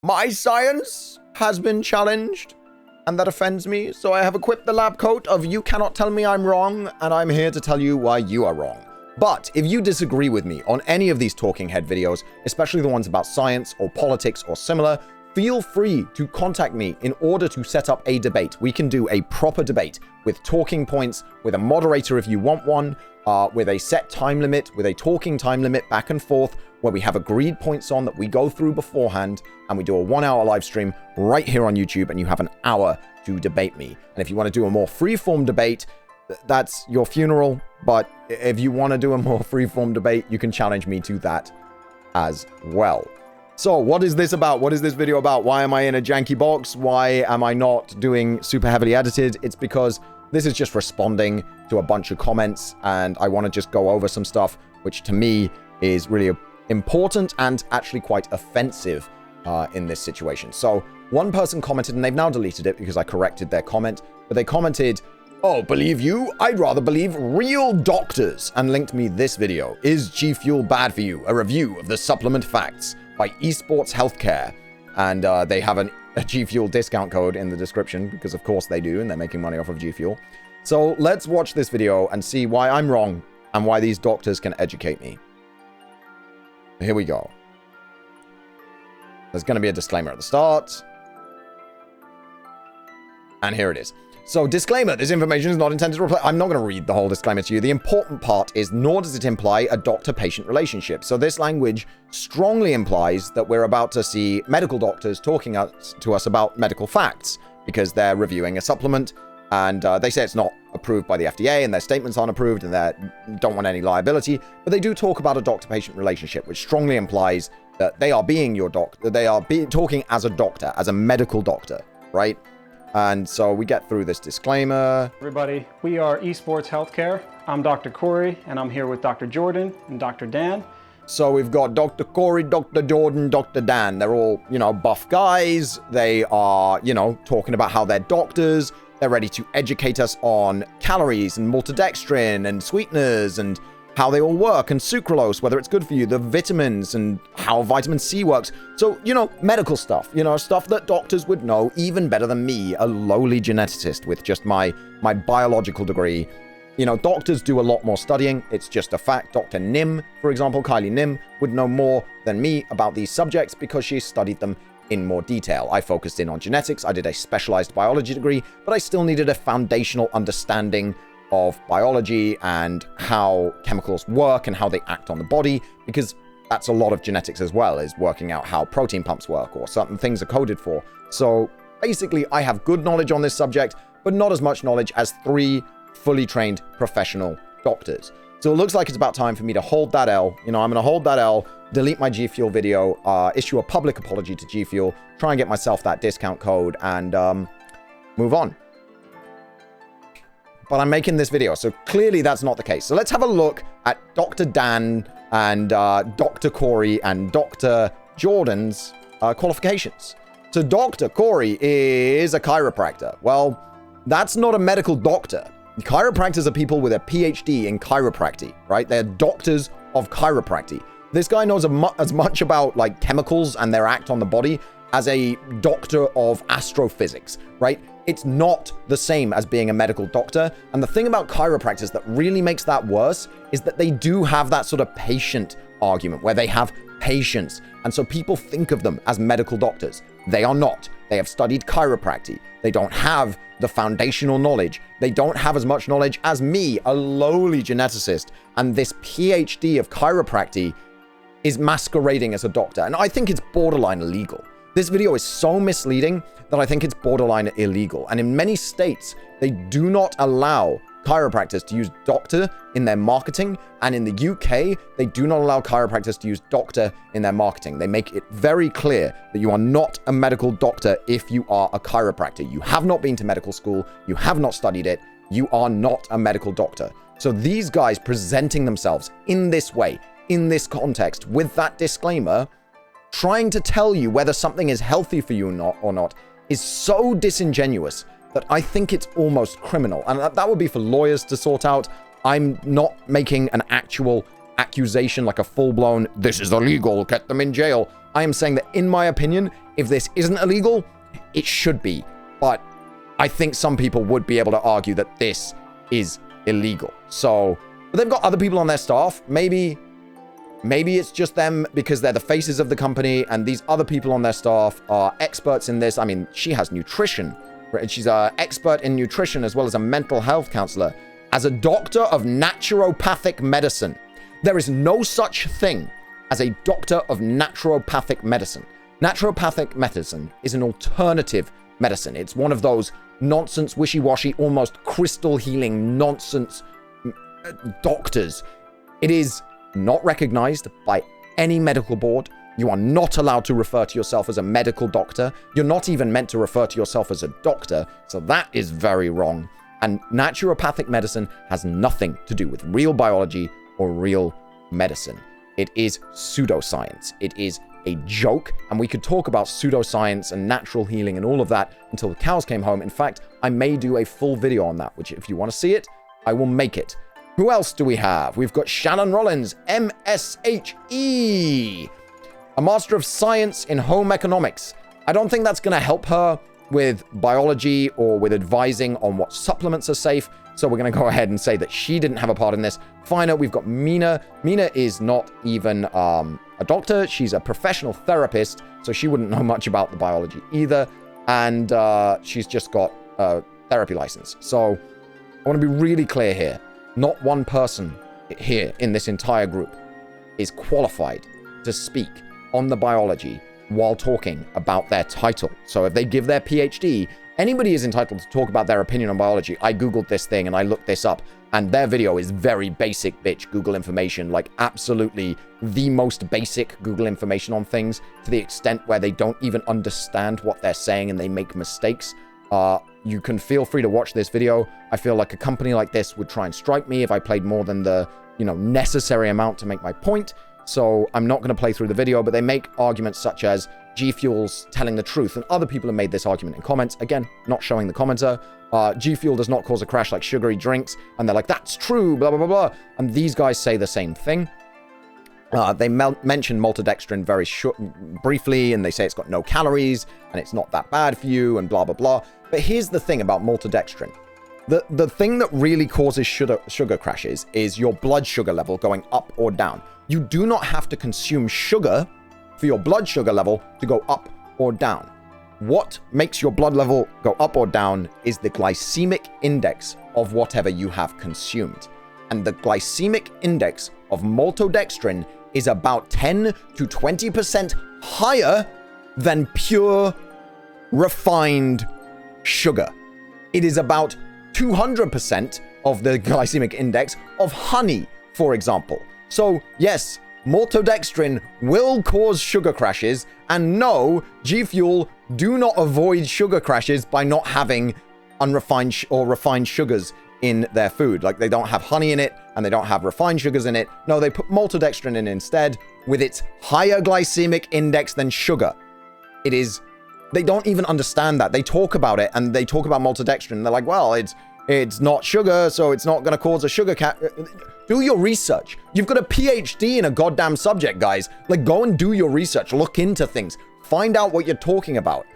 My science has been challenged, and that offends me, so I have equipped the lab coat of "You cannot tell me I'm wrong," and I'm here to tell you why you are wrong. But if you disagree with me on any of these talking head videos, especially the ones about science or politics or similar, feel free to contact me in order to set up a debate. We can do a proper debate with talking points, with a moderator if you want one, with a set time limit, with a talking time limit back and forth, where we have agreed points on that we go through beforehand, and we do a 1-hour live stream right here on YouTube, and you have an hour to debate me. And if you want to do a more free-form debate, that's your funeral, but if you want to do a more free-form debate, you can challenge me to that as well. So what is this about? What is this video about? Why am I in a janky box? Why am I not doing super heavily edited? It's because this is just responding to a bunch of comments, and I want to just go over some stuff which to me is really important and actually quite offensive in this situation. So one person commented, and they've now deleted it because I corrected their comment, but they commented, "Oh, believe you? I'd rather believe real doctors," and linked me this video. "Is G Fuel bad for you? A review of the supplement facts by Esports Healthcare." And they have a G Fuel discount code in the description, because of course they do, and they're making money off of G Fuel. So let's watch this video and see why I'm wrong and why these doctors can educate me. Here we go. There's going to be a disclaimer at the start. And here it is. So, disclaimer, this information is not intended to replace... I'm not going to read the whole disclaimer to you. The important part is, nor does it imply a doctor-patient relationship. So this language strongly implies that we're about to see medical doctors talking to us about medical facts, because they're reviewing a supplement, and they say it's not approved by the FDA, and their statements aren't approved, and they don't want any liability, but they do talk about a doctor-patient relationship, which strongly implies that they are being your doctor, they are talking as a doctor, as a medical doctor, right? And so we get through this disclaimer. Everybody, we are Esports Healthcare. I'm Dr. Corey, and I'm here with Dr. Jordan and Dr. Dan. So we've got Dr. Corey, Dr. Jordan, Dr. Dan. They're all, buff guys. They are, talking about how they're doctors. They're ready to educate us on calories and maltodextrin and sweeteners and how they all work, and sucralose, whether it's good for you, the vitamins, and how vitamin C works. So, medical stuff, stuff that doctors would know even better than me, a lowly geneticist with just my biological degree. Doctors do a lot more studying. It's just a fact. Dr. Nim, for example, Kylie Nim, would know more than me about these subjects because she studied them in more detail. I focused in on genetics. I did a specialized biology degree, but I still needed a foundational understanding of biology and how chemicals work and how they act on the body, because that's a lot of genetics as well, is working out how protein pumps work or certain things are coded for. So basically, I have good knowledge on this subject, but not as much knowledge as 3 fully trained professional doctors. So it looks like it's about time for me to hold that L. I'm going to hold that L, delete my G Fuel video, issue a public apology to G Fuel, try and get myself that discount code, and move on. But I'm making this video, so clearly that's not the case. So let's have a look at Dr. Dan and Dr. Corey and Dr. Jordan's qualifications. So Dr. Corey is a chiropractor. Well, that's not a medical doctor. Chiropractors are people with a PhD in chiropractic, right? They're doctors of chiropractic. This guy knows as much about chemicals and their act on the body as a doctor of astrophysics, right? It's not the same as being a medical doctor. And the thing about chiropractors that really makes that worse is that they do have that sort of patient argument where they have patients. And so people think of them as medical doctors. They are not. They have studied chiropractic. They don't have the foundational knowledge. They don't have as much knowledge as me, a lowly geneticist. And this PhD of chiropractic is masquerading as a doctor. And I think it's borderline illegal. This video is so misleading that I think it's borderline illegal. And in many states, they do not allow chiropractors to use doctor in their marketing. And in the UK, they do not allow chiropractors to use doctor in their marketing. They make it very clear that you are not a medical doctor if you are a chiropractor. You have not been to medical school. You have not studied it. You are not a medical doctor. So these guys presenting themselves in this way, in this context, with that disclaimer, trying to tell you whether something is healthy for you or not, is so disingenuous that I think it's almost criminal. And that would be for lawyers to sort out. I'm not making an actual accusation, like a full-blown, this is illegal, get them in jail. I am saying that, in my opinion, if this isn't illegal, it should be. But I think some people would be able to argue that this is illegal. So, but they've got other people on their staff. Maybe it's just them because they're the faces of the company, and these other people on their staff are experts in this. I mean, she has nutrition. She's an expert in nutrition as well as a mental health counselor. As a doctor of naturopathic medicine, there is no such thing as a doctor of naturopathic medicine. Naturopathic medicine is an alternative medicine. It's one of those nonsense, wishy-washy, almost crystal healing nonsense doctors. It is not recognized by any medical board. You are not allowed to refer to yourself as a medical doctor. You're not even meant to refer to yourself as a doctor. So that is very wrong. And naturopathic medicine has nothing to do with real biology or real medicine. It is pseudoscience. It is a joke. And we could talk about pseudoscience and natural healing and all of that until the cows came home. In fact, I may do a full video on that, which if you want to see it, I will make it. Who else do we have? We've got Shannon Rollins, MSHE, a Master of Science in Home Economics. I don't think that's going to help her with biology or with advising on what supplements are safe. So we're going to go ahead and say that she didn't have a part in this. Finally, we've got Mina. Mina is not even a doctor. She's a professional therapist, so she wouldn't know much about the biology either. And she's just got a therapy license. So I want to be really clear here. Not one person here in this entire group is qualified to speak on the biology while talking about their title. So if they give their PhD, anybody is entitled to talk about their opinion on biology. I Googled this thing and I looked this up, and their video is very basic bitch Google information, like absolutely the most basic Google information on things, to the extent where they don't even understand what they're saying and they make mistakes. You can feel free to watch this video. I feel like a company like this would try and strike me if I played more than the, necessary amount to make my point. So I'm not going to play through the video, but they make arguments such as G Fuel's telling the truth. And other people have made this argument in comments. Again, not showing the commenter. G Fuel does not cause a crash like sugary drinks. And they're like, that's true, blah, blah, blah, blah. And these guys say the same thing. They mention maltodextrin very briefly, and they say it's got no calories, and it's not that bad for you, and blah, blah, blah. But here's the thing about maltodextrin. The thing that really causes sugar crashes is your blood sugar level going up or down. You do not have to consume sugar for your blood sugar level to go up or down. What makes your blood level go up or down is the glycemic index of whatever you have consumed. And the glycemic index of maltodextrin is about 10 to 20% higher than pure refined sugar. It is about 200% of the glycemic index of honey, for example. So yes, maltodextrin will cause sugar crashes, and no, G Fuel do not avoid sugar crashes by not having unrefined or refined sugars in their food. Like, they don't have honey in it and they don't have refined sugars in it. No, they put maltodextrin in instead with its higher glycemic index than sugar. They don't even understand that. They talk about it and they talk about maltodextrin and they're like, well, it's not sugar, so it's not going to cause a sugar Do your research. You've got a PhD in a goddamn subject, guys. Like, go and do your research. Look into things. Find out what you're talking about.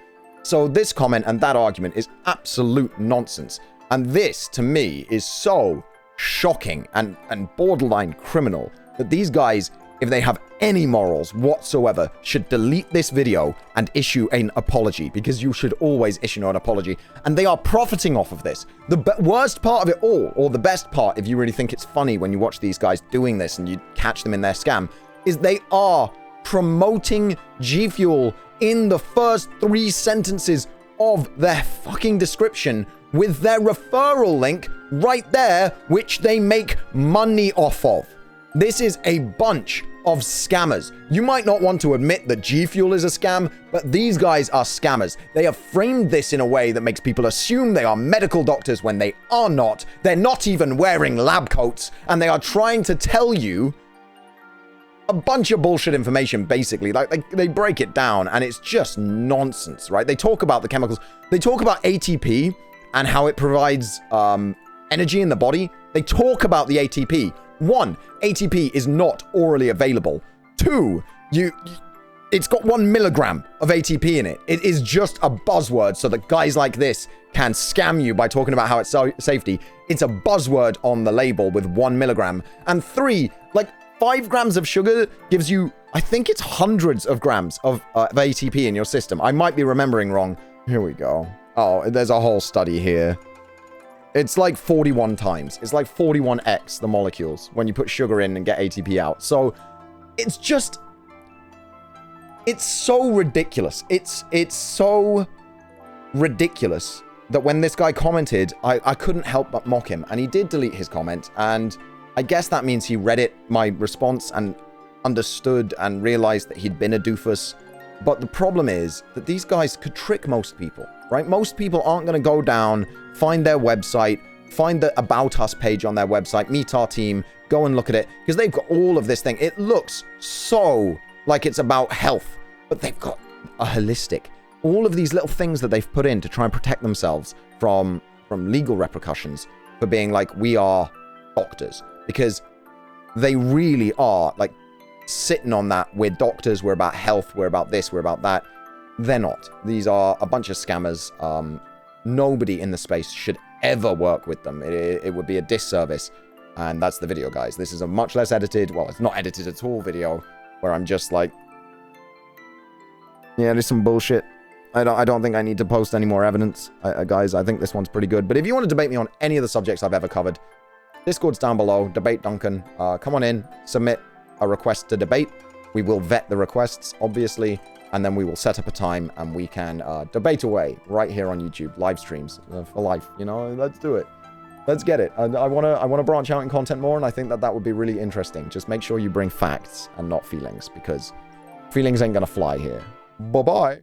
So this comment and that argument is absolute nonsense. And this, to me, is so shocking and borderline criminal that these guys, if they have any morals whatsoever, should delete this video and issue an apology, because you should always issue an apology. And they are profiting off of this. The worst part of it all, or the best part, if you really think it's funny when you watch these guys doing this and you catch them in their scam, is they are promoting G Fuel in the first 3 sentences of their fucking description with their referral link right there, which they make money off of. This is a bunch of scammers. You might not want to admit that G Fuel is a scam, but these guys are scammers. They have framed this in a way that makes people assume they are medical doctors when they are not. They're not even wearing lab coats, and they are trying to tell you a bunch of bullshit information, basically. Like, they break it down, and it's just nonsense, right? They talk about the chemicals. They talk about ATP and how it provides energy in the body. They talk about the ATP. 1, ATP is not orally available. 2, it's got 1 milligram of ATP in it. It is just a buzzword so that guys like this can scam you by talking about how it's safety. It's a buzzword on the label with 1 milligram. And 3, like 5 grams of sugar gives you, I think it's hundreds of grams of ATP in your system. I might be remembering wrong. Here we go. Oh, there's a whole study here. It's like 41 times. It's like 41x the molecules when you put sugar in and get ATP out. So it's just, it's so ridiculous. It's so ridiculous that when this guy commented, I couldn't help but mock him. And he did delete his comment. And I guess that means he read it, my response, and understood and realized that he'd been a doofus. But the problem is that these guys could trick most people, right? Most people aren't going to go down, find their website, find the About Us page on their website, meet our team, go and look at it, because they've got all of this thing. It looks so like it's about health, but they've got a holistic. All of these little things that they've put in to try and protect themselves from legal repercussions for being like, we are doctors. Because they really are, like, sitting on that. We're doctors, we're about health, we're about this, we're about that. They're not. These are a bunch of scammers. Nobody in the space should ever work with them. It would be a disservice. And that's the video, guys. This is a much less edited, well, it's not edited at all video, where I'm just like, yeah, there's some bullshit. I don't think I need to post any more evidence. Guys, I think this one's pretty good. But if you want to debate me on any of the subjects I've ever covered, Discord's down below. Debate Duncan. Come on in. Submit a request to debate. We will vet the requests, obviously. And then we will set up a time and we can debate away right here on YouTube. Live streams for life. You know, let's do it. Let's get it. I want to branch out in content more. And I think that would be really interesting. Just make sure you bring facts and not feelings. Because feelings ain't going to fly here. Bye-bye.